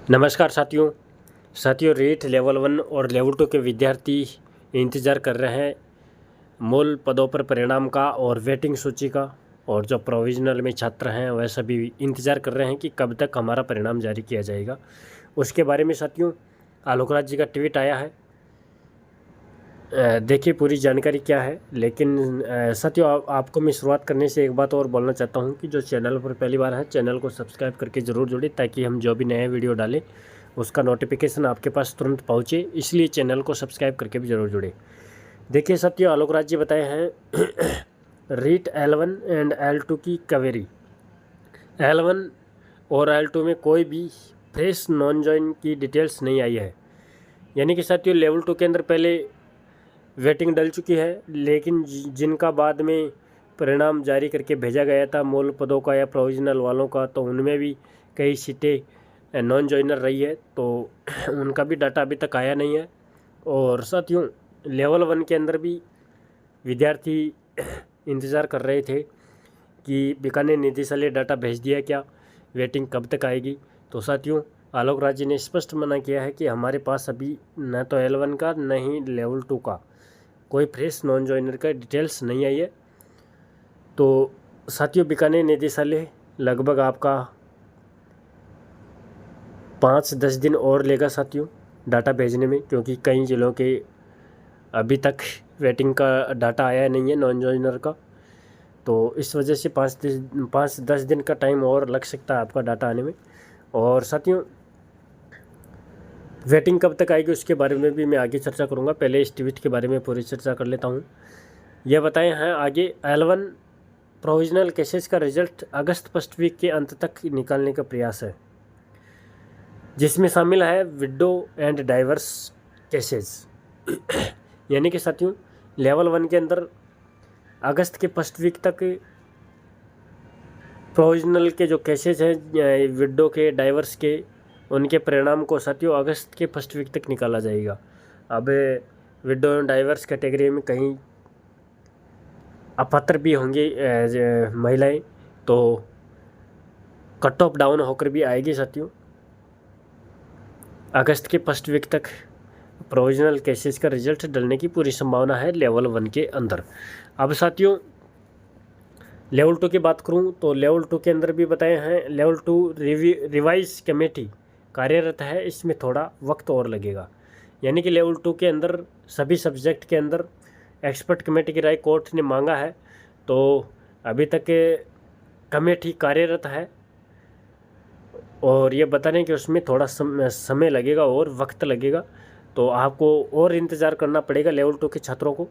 नमस्कार साथियों रीट लेवल 1 और लेवल 2 के विद्यार्थी इंतज़ार कर रहे हैं मूल पदों पर परिणाम का और वेटिंग सूची का। और जो प्रोविजनल में छात्र हैं वह सभी इंतज़ार कर रहे हैं कि कब तक हमारा परिणाम जारी किया जाएगा। उसके बारे में साथियों आलोक राज जी का ट्वीट आया है। देखिए पूरी जानकारी क्या है। लेकिन साथियों आपको मैं शुरुआत करने से एक बात और बोलना चाहता हूं कि जो चैनल पर पहली बार है चैनल को सब्सक्राइब करके ज़रूर जुड़े, ताकि हम जो भी नए वीडियो डालें उसका नोटिफिकेशन आपके पास तुरंत पहुंचे। इसलिए चैनल को सब्सक्राइब करके भी ज़रूर जुड़े। देखिए साथियों आलोक राज जी बताए हैं रीट L1 एंड L2 की कवेरी। L1 और L2 में कोई भी फ्रेश नॉन ज्वाइन की डिटेल्स नहीं आई है। यानी कि साथियों लेवल 2 के अंदर पहले वेटिंग डल चुकी है, लेकिन जिनका बाद में परिणाम जारी करके भेजा गया था मूल पदों का या प्रोविजनल वालों का, तो उनमें भी कई सीटें नॉन जॉइनर रही है, तो उनका भी डाटा अभी तक आया नहीं है। और साथियों लेवल 1 के अंदर भी विद्यार्थी इंतज़ार कर रहे थे कि बीकानेर निदेशालय डाटा भेज दिया क्या, वेटिंग कब तक आएगी। तो साथियों आलोक राज जी ने स्पष्ट मना किया है कि हमारे पास अभी न तो L1 का न ही लेवल 2 का कोई फ्रेश नॉन जॉइनर का डिटेल्स नहीं आई है। तो साथियों बीकानेर निदेशालय लगभग आपका 5-10 दिन और लेगा साथियों डाटा भेजने में, क्योंकि कई ज़िलों के अभी तक वेटिंग का डाटा आया नहीं है नॉन जॉइनर का। तो इस वजह से 5-10 दिन का टाइम और लग सकता है आपका डाटा आने में। और साथियों वेटिंग कब तक आएगी उसके बारे में भी मैं आगे चर्चा करूंगा। पहले इस ट्वीट के बारे में पूरी चर्चा कर लेता हूं। यह बताए हैं आगे L1 प्रोविजनल केसेस का रिजल्ट अगस्त फर्स्ट वीक के अंत तक निकालने का प्रयास है, जिसमें शामिल है विडो एंड डाइवर्स केसेस। यानी कि साथियों लेवल 1 के अंदर अगस्त के फर्स्ट वीक तक प्रोविजनल के जो केसेस हैं विडो के डाइवर्स के, उनके परिणाम को साथियों अगस्त के फर्स्ट वीक तक निकाला जाएगा। अब विडो एंड डाइवर्स कैटेगरी में कहीं अपात्र भी होंगी महिलाएं, तो कट ऑफ डाउन होकर भी आएगी साथियों। अगस्त के फर्स्ट वीक तक प्रोविजनल केसेस का रिजल्ट डलने की पूरी संभावना है लेवल 1 के अंदर। अब साथियों लेवल 2 की बात करूं तो लेवल 2 के अंदर भी बताए हैं लेवल 2 रिवाइज कमेटी कार्यरत है, इसमें थोड़ा वक्त और लगेगा। यानी कि लेवल 2 के अंदर सभी सब्जेक्ट के अंदर एक्सपर्ट कमेटी की राय कोर्ट ने मांगा है, तो अभी तक कमेटी कार्यरत है और ये बताने कि उसमें थोड़ा समय लगेगा और वक्त लगेगा। तो आपको और इंतज़ार करना पड़ेगा लेवल 2 के छात्रों को।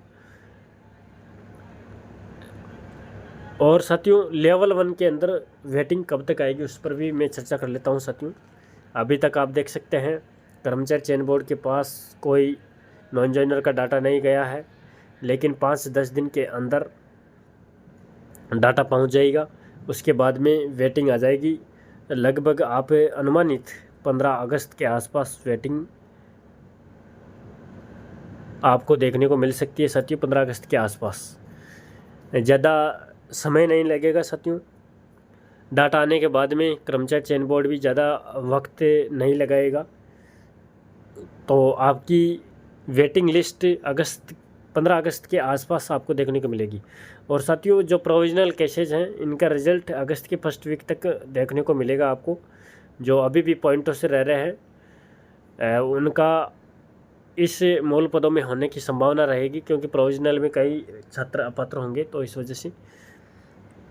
और साथियों लेवल 1 के अंदर वेटिंग कब तक आएगी उस पर भी मैं चर्चा कर लेता हूं साथियों। अभी तक आप देख सकते हैं कर्मचारी चयन बोर्ड के पास कोई नॉन जॉइनर का डाटा नहीं गया है, लेकिन 5-10 दिन के अंदर डाटा पहुंच जाएगा। उसके बाद में वेटिंग आ जाएगी। लगभग आप अनुमानित 15 अगस्त के आसपास वेटिंग आपको देखने को मिल सकती है साथियों। 15 अगस्त के आसपास ज़्यादा समय नहीं लगेगा साथियों। डाटा आने के बाद में कर्मचारी चयन बोर्ड भी ज़्यादा वक्त नहीं लगाएगा, तो आपकी वेटिंग लिस्ट 15 अगस्त के आसपास आपको देखने को मिलेगी। और साथियों जो प्रोविजनल केसेज हैं इनका रिजल्ट अगस्त के फर्स्ट वीक तक देखने को मिलेगा आपको। जो अभी भी पॉइंटों से रह रहे हैं उनका इस मूल पदों में होने की संभावना रहेगी, क्योंकि प्रोविजनल में कई छात्र अपात्र होंगे, तो इस वजह से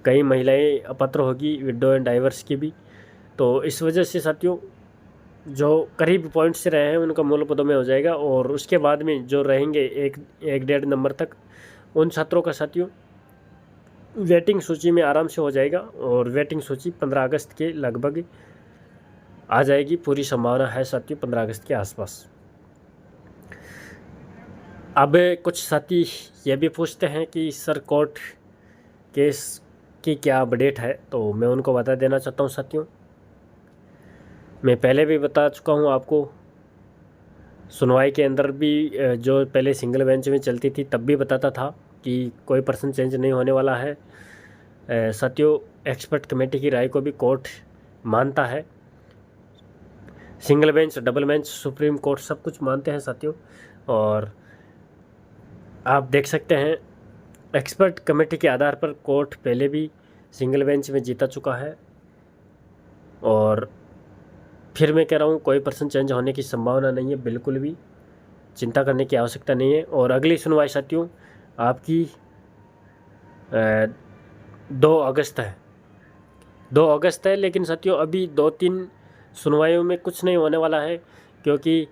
कई महिलाएं अपात्र होगी विडो एंड डाइवर्स की भी। तो इस वजह से साथियों जो करीब पॉइंट से रहे हैं उनका मूल पदों में हो जाएगा। और उसके बाद में जो रहेंगे 1-1.5 नंबर तक, उन छात्रों का साथियों वेटिंग सूची में आराम से हो जाएगा। और वेटिंग सूची 15 अगस्त के लगभग आ जाएगी, पूरी संभावना है साथियों 15 अगस्त के आसपास। अब कुछ साथी ये भी पूछते हैं कि सर कोर्ट केस की क्या अपडेट है, तो मैं उनको बता देना चाहता हूँ साथियों। मैं पहले भी बता चुका हूँ आपको, सुनवाई के अंदर भी जो पहले सिंगल बेंच में चलती थी तब भी बताता था कि कोई पर्सन चेंज नहीं होने वाला है। साथियों एक्सपर्ट कमेटी की राय को भी कोर्ट मानता है। Single bench, double bench, supreme court सब कुछ मानते हैं साथियों। और आप देख सकते हैं एक्सपर्ट कमेटी के आधार पर कोर्ट पहले भी सिंगल बेंच में जीता चुका है। और फिर मैं कह रहा हूँ कोई पर्सन चेंज होने की संभावना नहीं है, बिल्कुल भी चिंता करने की आवश्यकता नहीं है। और अगली सुनवाई साथियों आपकी 2 अगस्त है, 2 अगस्त है। लेकिन साथियों अभी 2-3 सुनवाइयों में कुछ नहीं होने वाला है, क्योंकि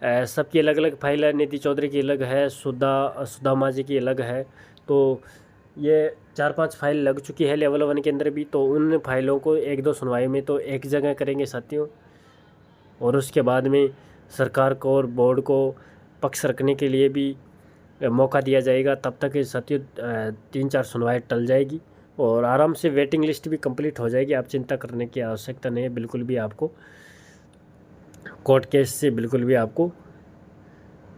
सबकी अलग अलग फाइल है। निधि चौधरी की अलग है, सुदामा जी की अलग है। तो ये 4-5 फाइल लग चुकी है लेवल 1 के अंदर भी। तो उन फाइलों को 1-2 सुनवाई में तो एक जगह करेंगे साथियों, और उसके बाद में सरकार को और बोर्ड को पक्ष रखने के लिए भी मौका दिया जाएगा। तब तक साथियों 3-4 सुनवाई टल जाएगी और आराम से वेटिंग लिस्ट भी कंप्लीट हो जाएगी। आप चिंता करने की आवश्यकता नहीं है, बिल्कुल भी आपको कोर्ट केस से बिल्कुल भी आपको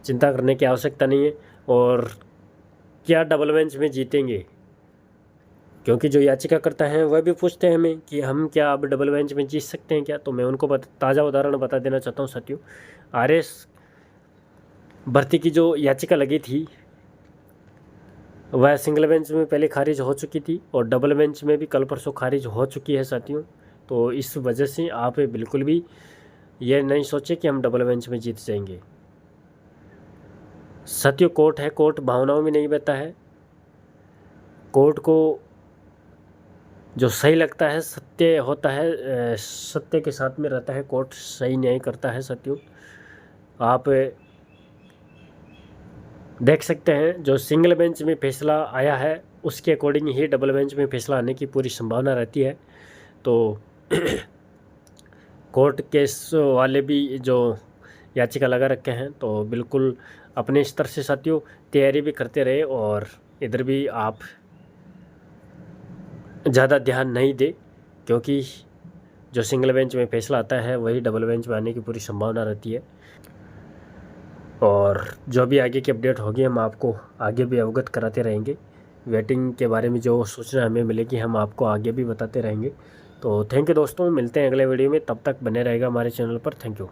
चिंता करने की आवश्यकता नहीं है। और क्या डबल बेंच में जीतेंगे, क्योंकि जो याचिका करता है वह भी पूछते हैं हमें कि हम क्या अब डबल बेंच में जीत सकते हैं क्या। तो मैं उनको ताज़ा उदाहरण बता देना चाहता हूँ साथियों। आरएस भर्ती की जो याचिका लगी थी वह सिंगल बेंच में पहले खारिज हो चुकी थी और डबल बेंच में भी कल परसों खारिज हो चुकी है साथियों। तो इस वजह से आप बिल्कुल भी ये नहीं सोचे कि हम डबल बेंच में जीत जाएंगे। साथियों कोर्ट है, कोर्ट भावनाओं में नहीं बहता है। कोर्ट को जो सही लगता है, सत्य होता है, सत्य के साथ में रहता है। कोर्ट सही न्याय करता है साथियों। आप देख सकते हैं जो सिंगल बेंच में फैसला आया है उसके अकॉर्डिंग ही डबल बेंच में फैसला आने की पूरी संभावना रहती है। तो कोर्ट केस वाले भी जो याचिका लगा रखे हैं तो बिल्कुल अपने स्तर से साथियों तैयारी भी करते रहे और इधर भी आप ज़्यादा ध्यान नहीं दे, क्योंकि जो सिंगल बेंच में फैसला आता है वही डबल बेंच में आने की पूरी संभावना रहती है। और जो भी आगे की अपडेट होगी हम आपको आगे भी अवगत कराते रहेंगे। वेटिंग के बारे में जो सूचना हमें मिलेगी हम आपको आगे भी बताते रहेंगे। तो थैंक यू दोस्तों, मिलते हैं अगले वीडियो में, तब तक बने रहेगा हमारे चैनल पर। Thank you.